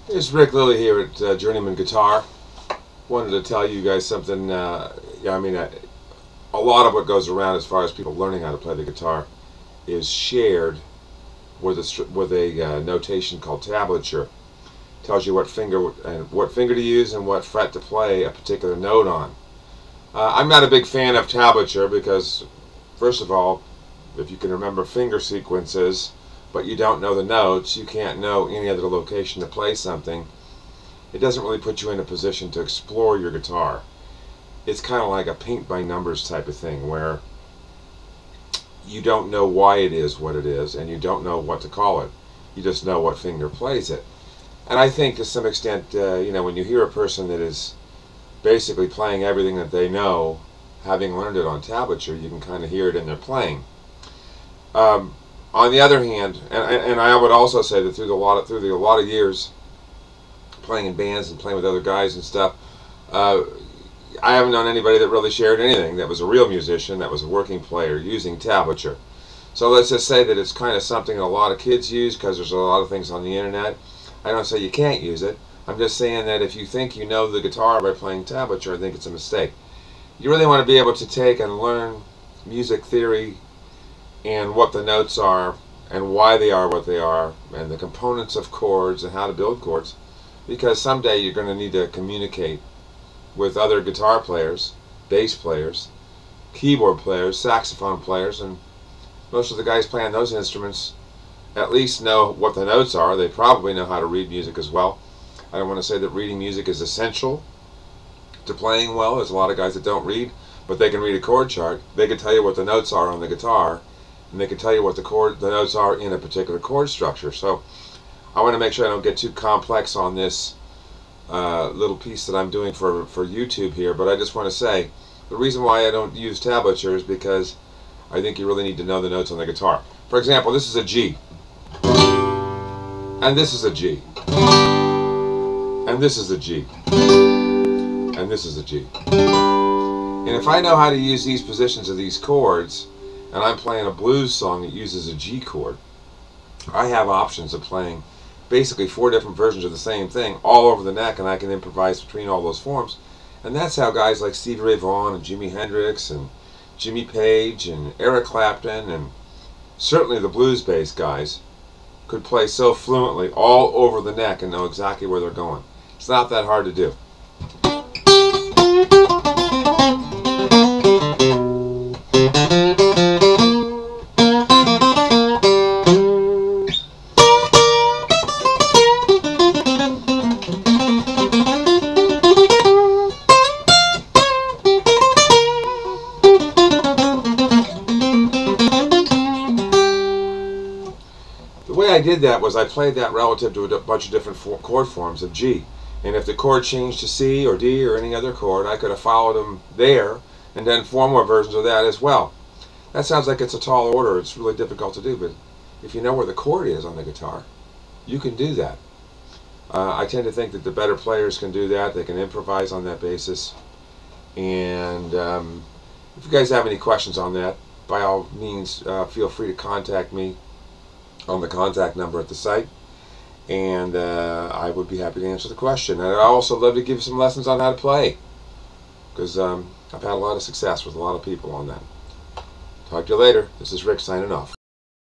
It's Rick Lilley here at Journeyman Guitar. Wanted to tell you guys something. A lot of what goes around as far as people learning how to play the guitar is shared with a notation called tabulature. Tells you what finger to use and what fret to play a particular note on. I'm not a big fan of tabulature because, first of all, if you can remember finger sequences but you don't know the notes, you can't know any other location to play something. It doesn't really put you in a position to explore your guitar. It's kind of like a paint by numbers type of thing where you don't know why it is what it is and you don't know what to call it. You just know what finger plays it. And I think to some extent, when you hear a person that is basically playing everything that they know, having learned it on tablature, you can kind of hear it in their playing. On the other hand, and I would also say that through a lot of years playing in bands and playing with other guys and stuff, I haven't known anybody that really shared anything that was a real musician, that was a working player using tablature. So let's just say that it's kind of something that a lot of kids use because there's a lot of things on the internet. I don't say you can't use it. I'm just saying that if you think you know the guitar by playing tablature, I think it's a mistake. You really want to be able to take and learn music theory and what the notes are and why they are what they are and the components of chords and how to build chords, because someday you're going to need to communicate with other guitar players, bass players, keyboard players, saxophone players, and most of the guys playing those instruments at least know what the notes are. They probably know how to read music as well. I don't want to say that reading music is essential to playing well. There's a lot of guys that don't read, but they can read a chord chart. They can tell you what the notes are on the guitar, and they can tell you what the notes are in a particular chord structure. So I want to make sure I don't get too complex on this little piece that I'm doing for YouTube here, but I just want to say the reason why I don't use tablature is because I think you really need to know the notes on the guitar. For example, this is a G, and this is a G, and this is a G, and this is a G. And if I know how to use these positions of these chords, and I'm playing a blues song that uses a G chord, I have options of playing basically 4 different versions of the same thing all over the neck, and I can improvise between all those forms. And that's how guys like Stevie Ray Vaughan and Jimi Hendrix and Jimmy Page and Eric Clapton and certainly the blues bass guys could play so fluently all over the neck and know exactly where they're going. It's not that hard to do. The way I did that was I played that relative to a bunch of different chord forms of G. And if the chord changed to C or D or any other chord, I could have followed them there and done 4 more versions of that as well. That sounds like it's a tall order. It's really difficult to do, but if you know where the chord is on the guitar, you can do that. I tend to think that the better players can do that. They can improvise on that basis. And if you guys have any questions on that, by all means, feel free to contact me on the contact number at the site, and I would be happy to answer the question. And I'd also love to give some lessons on how to play, because I've had a lot of success with a lot of people on that. Talk to you later. This is Rick signing off.